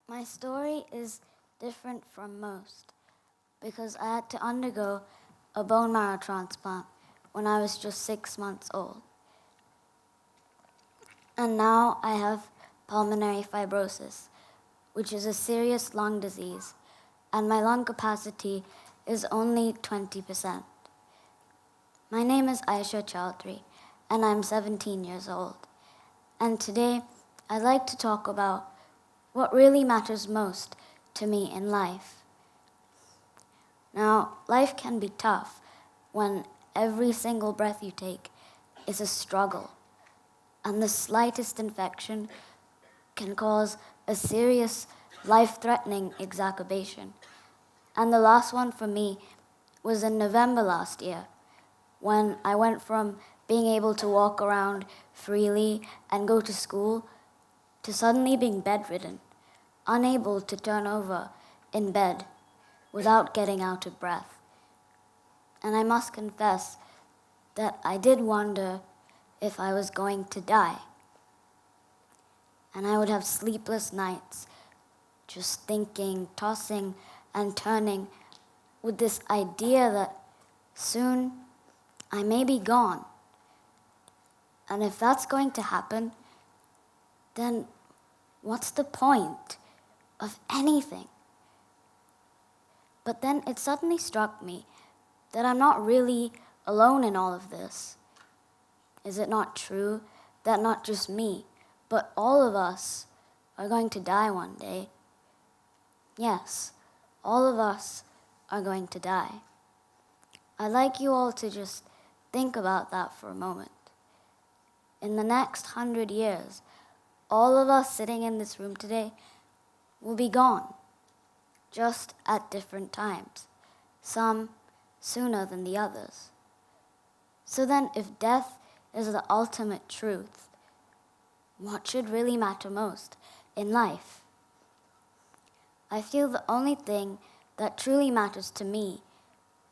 My story is different from most because I had to undergo a bone marrow transplant when I was just 6 months old. And now I have pulmonary fibrosis, which is a serious lung disease, and my lung capacity is only 20%. My name is Aisha Chaudhary, and I'm 17 years old. And today, I'd like to talk about what really matters most to me in life. Now, life can be tough when every single breath you take is a struggle, and the slightest infection can cause a serious, life-threatening exacerbation. And the last one for me was in November last year, when I went from being able to walk around freely and go to school to suddenly being bedridden, unable to turn over in bed without getting out of breath. And I must confess that I did wonder if I was going to die. And I would have sleepless nights, just thinking, tossing, and turning with this idea that soon I may be gone. And if that's going to happen, then what's the point of anything? But then it suddenly struck me that I'm not really alone in all of this. Is it not true that not just me, but all of us are going to die one day? Yes, all of us are going to die. I'd like you all to just think about that for a moment. In the next 100 years, all of us sitting in this room today will be gone, just at different times, some sooner than the others. So then, if death is the ultimate truth, what should really matter most in life? I feel the only thing that truly matters to me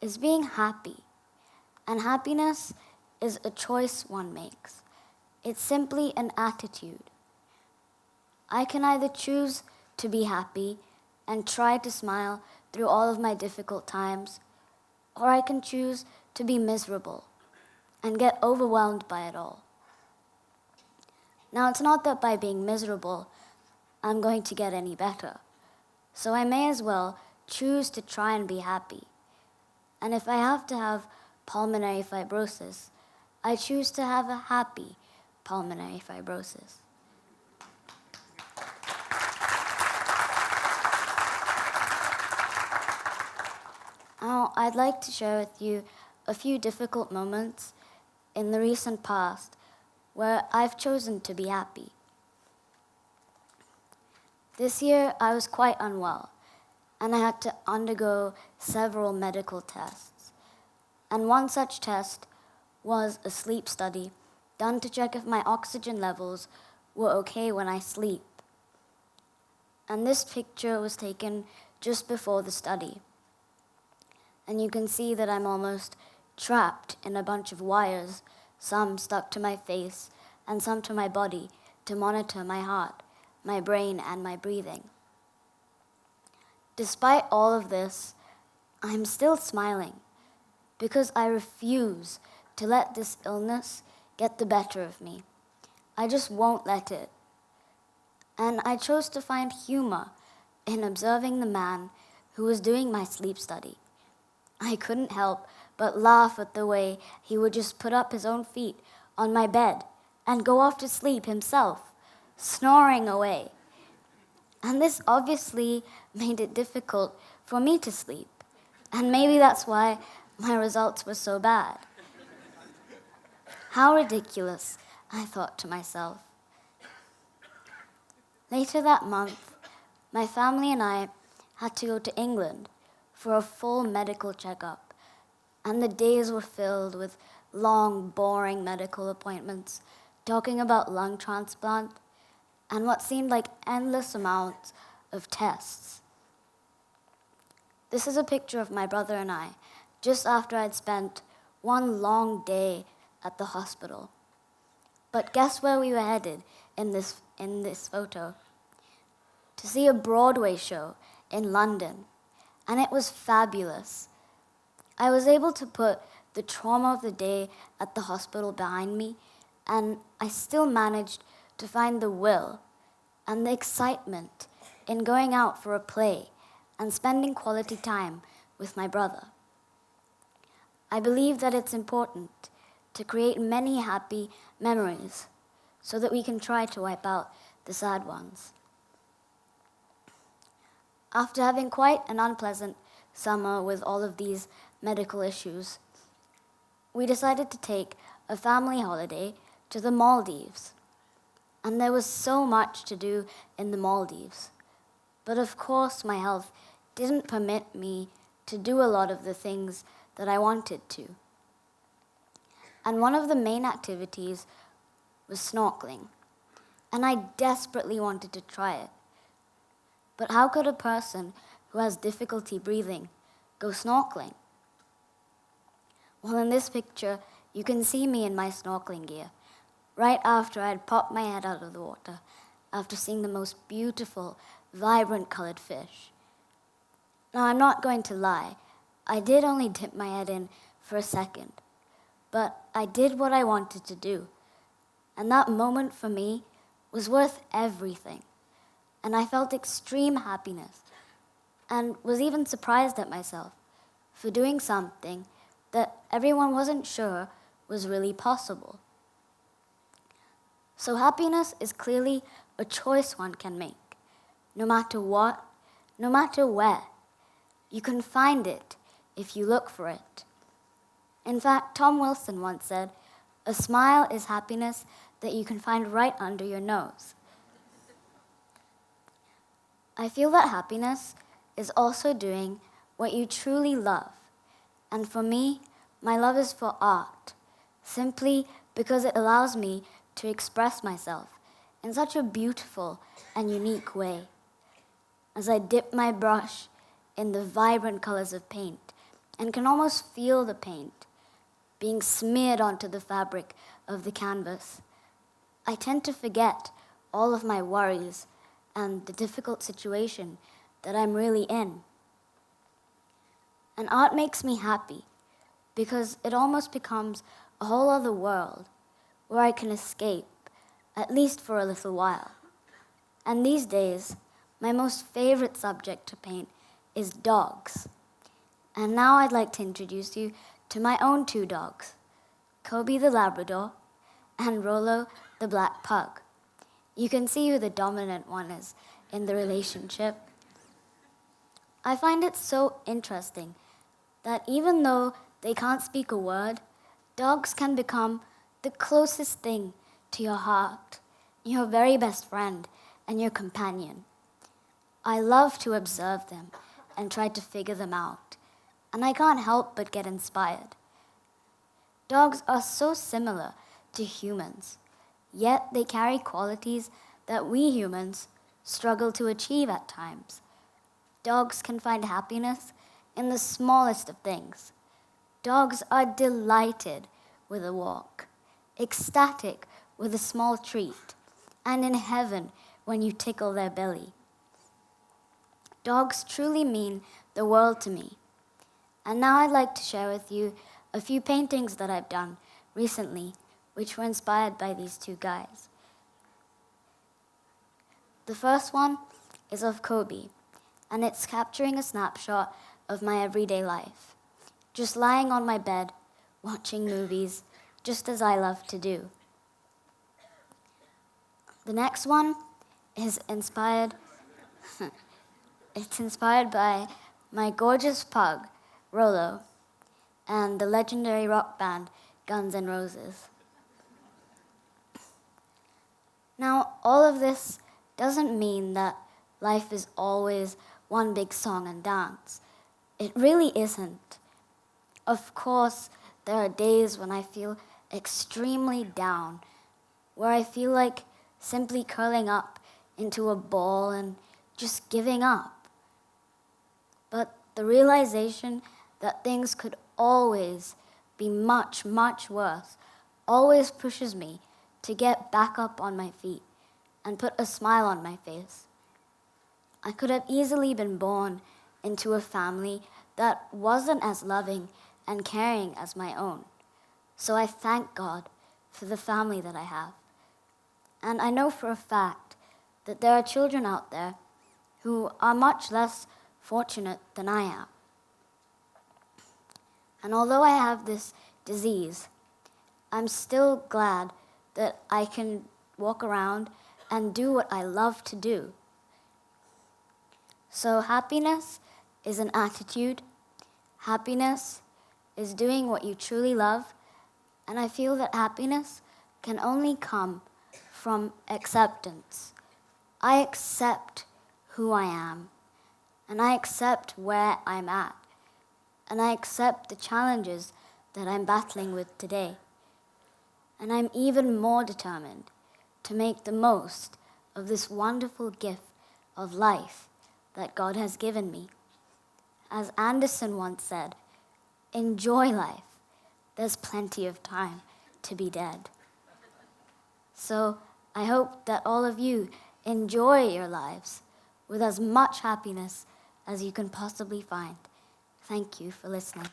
is being happy. And happiness is a choice one makes. It's simply an attitude. I can either choose to be happy and try to smile through all of my difficult times, or I can choose to be miserable and get overwhelmed by it all. Now, it's not that by being miserable, I'm going to get any better. So I may as well choose to try and be happy. And if I have to have pulmonary fibrosis, I choose to have a happy pulmonary fibrosis. Now, I'd like to share with you a few difficult moments in the recent past where I've chosen to be happy. This year, I was quite unwell, and I had to undergo several medical tests. And one such test was a sleep study done to check if my oxygen levels were okay when I sleep. And this picture was taken just before the study. And you can see that I'm almost trapped in a bunch of wires, some stuck to my face and some to my body to monitor my heart, my brain, and my breathing. Despite all of this, I'm still smiling because I refuse to let this illness get the better of me. I just won't let it. And I chose to find humor in observing the man who was doing my sleep study. I couldn't help but laugh at the way he would just put up his own feet on my bed and go off to sleep himself, snoring away. And this obviously made it difficult for me to sleep. And maybe that's why my results were so bad. How ridiculous, I thought to myself. Later that month, my family and I had to go to England for a full medical checkup, and the days were filled with long, boring medical appointments, talking about lung transplant and what seemed like endless amounts of tests. This is a picture of my brother and I, just after I'd spent one long day at the hospital. But guess where we were headed in this photo? To to see a Broadway show in London, and it was fabulous. I was able to put the trauma of the day at the hospital behind me, and I still managed to find the will and the excitement in going out for a play and spending quality time with my brother. I believe that it's important to create many happy memories so that we can try to wipe out the sad ones. After having quite an unpleasant summer with all of these medical issues, we decided to take a family holiday to the Maldives. And there was so much to do in the Maldives. But of course, my health didn't permit me to do a lot of the things that I wanted to. And one of the main activities was snorkeling. And I desperately wanted to try it. But how could a person who has difficulty breathing go snorkeling? Well, in this picture, you can see me in my snorkeling gear, right after I had popped my head out of the water, after seeing the most beautiful, vibrant colored fish. Now, I'm not going to lie, I did only dip my head in for a second, but I did what I wanted to do, and that moment for me was worth everything, and I felt extreme happiness, and was even surprised at myself for doing something that everyone wasn't sure was really possible. So happiness is clearly a choice one can make. No matter what, no matter where, you can find it if you look for it. In fact, Tom Wilson once said, "A smile is happiness that you can find right under your nose." I feel that happiness is also doing what you truly love. And for me, my love is for art, simply because it allows me to express myself in such a beautiful and unique way. As I dip my brush in the vibrant colors of paint and can almost feel the paint being smeared onto the fabric of the canvas, I tend to forget all of my worries and the difficult situation that I'm really in. And art makes me happy because it almost becomes a whole other world where I can escape, at least for a little while. And these days, my most favorite subject to paint is dogs. And now I'd like to introduce you to my own two dogs, Kobe the Labrador and Rolo the Black Pug. You can see who the dominant one is in the relationship. I find it so interesting that even though they can't speak a word, dogs can become the closest thing to your heart, your very best friend, and your companion. I love to observe them and try to figure them out, and I can't help but get inspired. Dogs are so similar to humans, yet they carry qualities that we humans struggle to achieve at times. Dogs can find happiness in the smallest of things. Dogs are delighted with a walk, ecstatic with a small treat, and in heaven when you tickle their belly. Dogs truly mean the world to me. And now I'd like to share with you a few paintings that I've done recently, which were inspired by these two guys. The first one is of Kobe, and it's capturing a snapshot of my everyday life, just lying on my bed, watching movies, just as I love to do. The next one is inspired by my gorgeous pug, Rolo, and the legendary rock band Guns N' Roses. Now, all of this doesn't mean that life is always one big song and dance. It really isn't. Of course, there are days when I feel extremely down, where I feel like simply curling up into a ball and just giving up. But the realization that things could always be much, much worse always pushes me to get back up on my feet and put a smile on my face. I could have easily been born into a family that wasn't as loving and caring as my own. So I thank God for the family that I have. And I know for a fact that there are children out there who are much less fortunate than I am. And although I have this disease, I'm still glad that I can walk around and do what I love to do. So happiness is an attitude. Happiness is doing what you truly love. And I feel that happiness can only come from acceptance. I accept who I am, and I accept where I'm at, and I accept the challenges that I'm battling with today. And I'm even more determined to make the most of this wonderful gift of life that God has given me. As Anderson once said, enjoy life. There's plenty of time to be dead. So I hope that all of you enjoy your lives with as much happiness as you can possibly find. Thank you for listening.